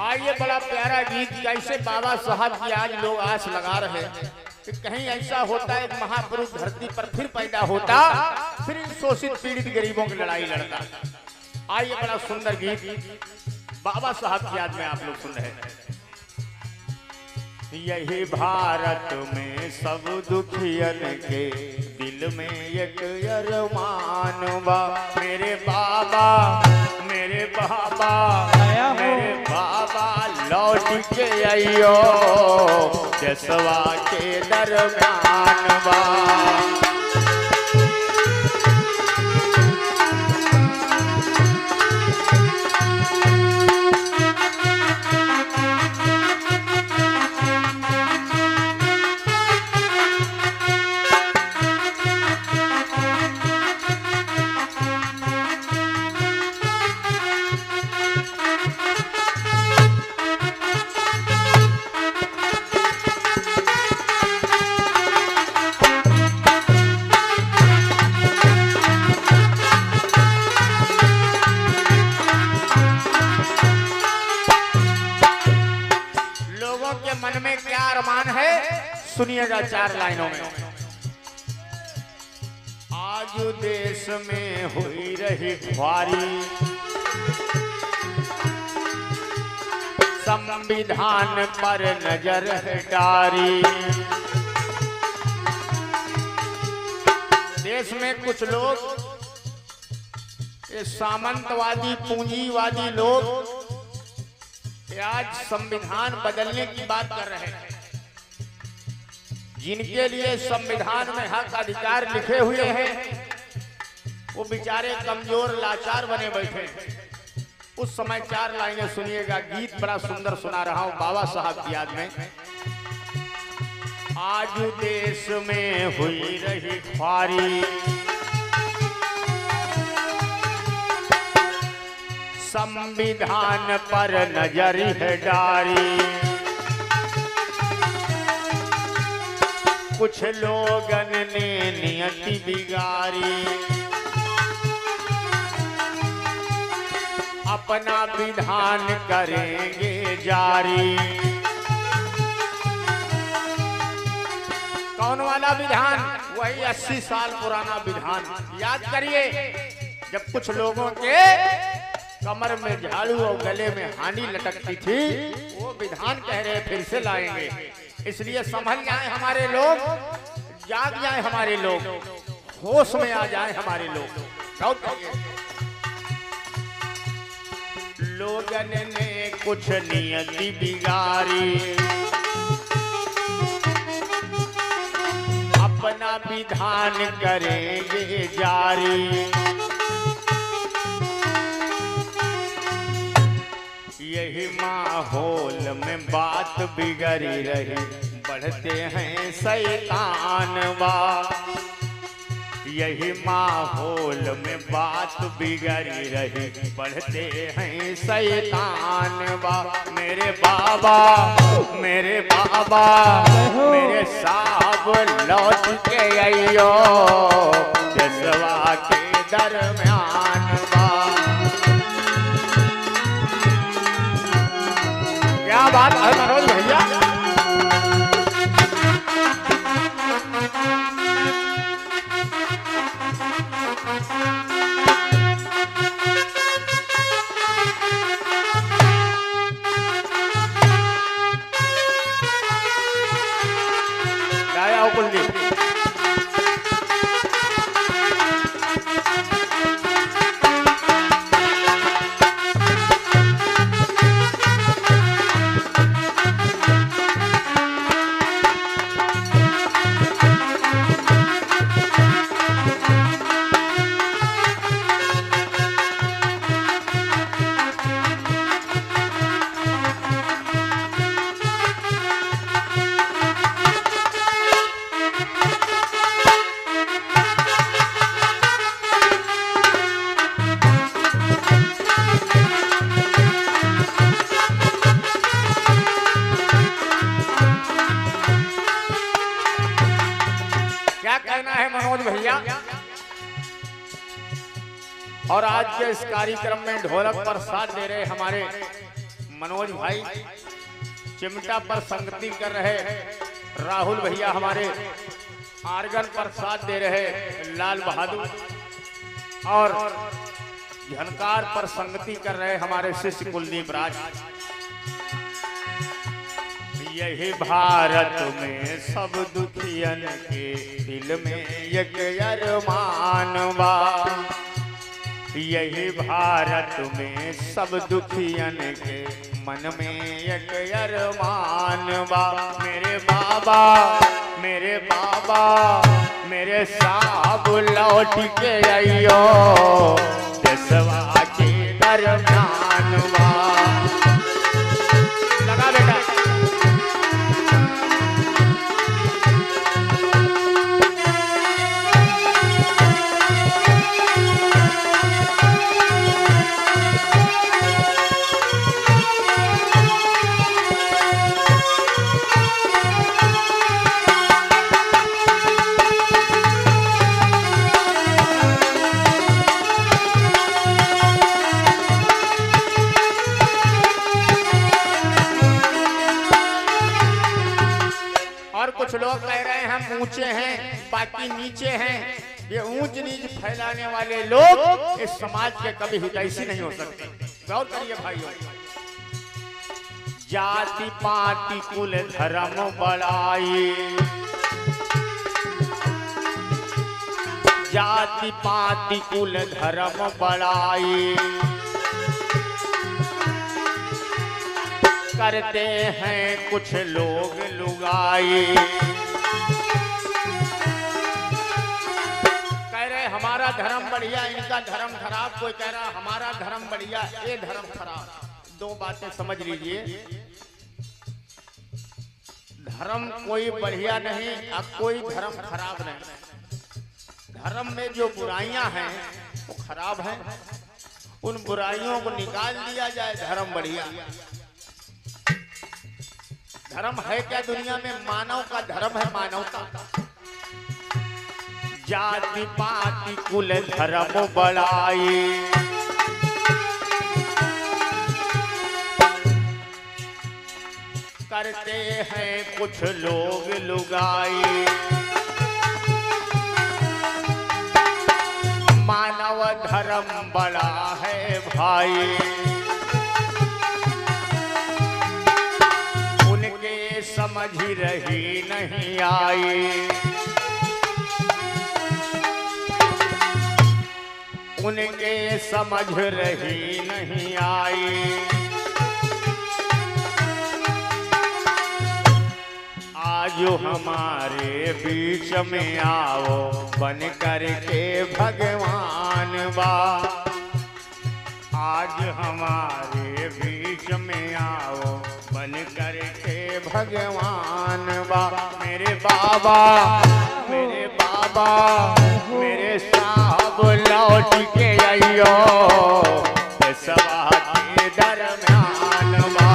आइए बड़ा प्यारा गीत कैसे बाबा साहब की आज लोग आस लगा रहे हैं कि कहीं ऐसा होता है, एक महापुरुष धरती पर फिर पैदा होता, फिर इन शोषित पीड़ित गरीबों की लड़ाई लड़ता। आइए बड़ा सुंदर गीत बाबा साहब की याद में आप लोग सुन रहे हैं। यही भारत में सब दुखियन के दिल में एक अरमान बा, मेरे बाबा मेरे बाबा मेरे बाबा लौट के आइयो जसवा के दरम्यान बा। मन में क्या अरमान है सुनिएगा चार लाइनों में। आज देश में हुई रही ख्वारी, संविधान पर नजर डारी। देश में कुछ लोग ये सामंतवादी पूंजीवादी लोग आज संविधान बदलने की बात कर रहे हैं, जिनके लिए संविधान में हक अधिकार लिखे हुए हैं वो बेचारे कमजोर लाचार बने बैठे हैं। उस समय चार लाइनें सुनिएगा, गीत बड़ा सुंदर सुना रहा हूं बाबा साहब की याद में। आज देश में हुई रही ख्वारी, संविधान पर नजर है डारी। कुछ लोगन ने नियति बिगाड़ी, अपना विधान करेंगे जारी। कौन वाला विधान? वही 80 साल पुराना विधान। याद करिए, जब कुछ लोगों के कमर में झाड़ू और गले में हानि लटकती थी, वो विधान कह रहे फिर से लाएंगे। इसलिए समझ जाए हमारे लोग, जाग जाए हमारे लोग, होश में आ जाए हमारे लोग। लोगन ने कुछ नियति बिगाड़ी, अपना विधान करेंगे जारी। यही माहौल में बात बिगड़ी रही, बढ़ते हैं शैतानवा। यही माहौल में बात बिगड़ी रही, बढ़ते हैं शैतानवा। मेरे बाबा मेरे बाबा मेरे साहब लौट के आइयो जसवा के दरम्यान बा। क्या बात है मनोज भैया। गाया कुलदीप। कहना है मनोज भैया। और आज के इस कार्यक्रम में ढोलक पर साथ दे रहे हमारे मनोज भाई चिमटा पर संगति कर रहे, राहुल भैया हमारे आर्गन पर साथ दे रहे, लाल बहादुर, और झनकार पर संगति कर रहे हमारे शिष्य कुलदीप राज। यही भारत में सब दुखियन के दिल में एक अरमान बा, यही भारत में सब दुखियन के मन में एक अरमान बा। मेरे बाबा मेरे साहब लौट के आइयो देशवा के दरम्यान बा। लगा बेटा कुछ लोग कह रहे हैं हम ऊंचे हैं बाकी नीचे हैं। ये ऊंच नीच फैलाने वाले लोग इस समाज के कभी हितैषी नहीं हो सकते। गौर करिए भाइयों, जाति पाति कुल धर्म बड़ाई, जाति पाति कुल धर्म बड़ाई करते हैं कुछ लोग लुगाई। कह रहे हमारा धर्म बढ़िया इनका धर्म खराब, कोई कह रहा हमारा धर्म बढ़िया ये धर्म खराब। दो बातें समझ लीजिए, धर्म कोई बढ़िया नहीं और कोई धर्म खराब नहीं। धर्म में जो बुराइयां हैं वो खराब हैं, उन बुराइयों को निकाल दिया जाए, धर्म बढ़िया। धर्म है क्या दुनिया में? मानव का धर्म है, मानवता। जाति पाति कुल धर्म बड़ाई करते हैं कुछ लोग लुगाई। मानव धर्म बड़ा है भाई, समझ रही नहीं आई, उनके समझ रही नहीं आई। आज हमारे बीच में आओ बन करके भगवान बा, आज हमारे बीच में आओ बन करके भगवान बा। मेरे बाबा मेरे साहब लौट के आइयो देशवा के दरम्यान बा।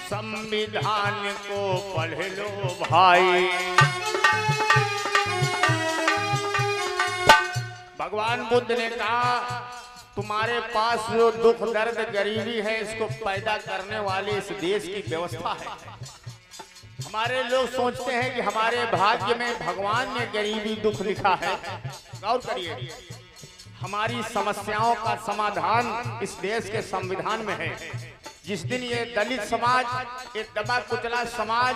संविधान को पढ़ लो भाई, भगवान बुद्ध ने कहा तुम्हारे पास जो दुख दर्द गरीबी है इसको पैदा करने वाले इस देश की व्यवस्था है। हमारे लोग सोचते हैं कि हमारे भाग्य में भगवान ने गरीबी दुख लिखा है। गौर करिए, हमारी समस्याओं का समाधान इस देश के संविधान में है। जिस दिन ये दलित समाज, ये दबा कुचला समाज,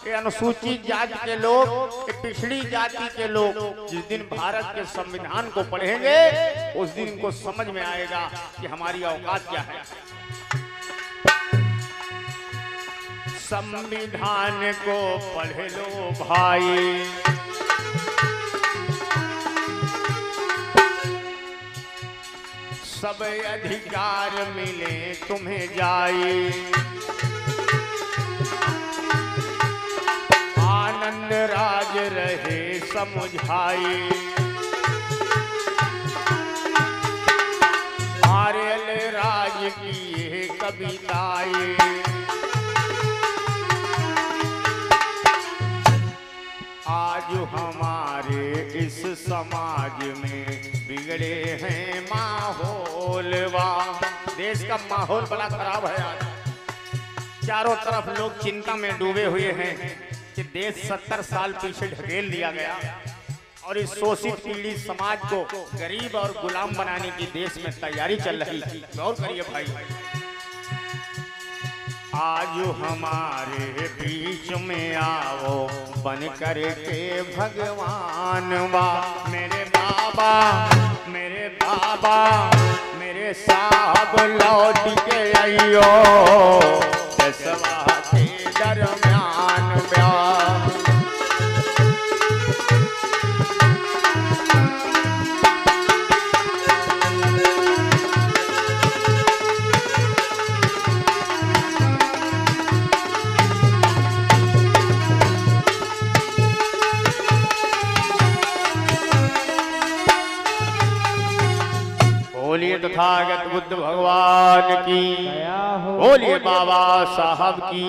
ये अनुसूचित जाति के लोग, ये पिछड़ी जाति के लोग जिस दिन भारत के संविधान को पढ़ेंगे, उस दिन इनको समझ में आएगा कि हमारी औकात क्या है। संविधान को पढ़ लो भाई, सब अधिकार मिले तुम्हें जाए, आनंद राज रहे समुझाए, आर्यल राज की ये कविताएं, आज हमारे इस समाज में बिगड़े हैं माहौल वा। देश का माहौल बड़ा खराब है आज। चारों तरफ लोग चिंता में डूबे हुए हैं कि देश 70 साल पीछे ढकेल दिया गया और इस शोषित पीड़ित समाज को गरीब और गुलाम बनाने की देश में तैयारी चल रही है। गौर करिए भाई, आज हमारे बीच में आओ बन कर के भगवान वा। मेरे बाबा, मेरे बाबा, मेरे साहब लौट के आइयो, दसवा के दरम्यान ब्याह। बोलिए तथागत बुद्ध भगवान की, बोलिए बाबा साहब की।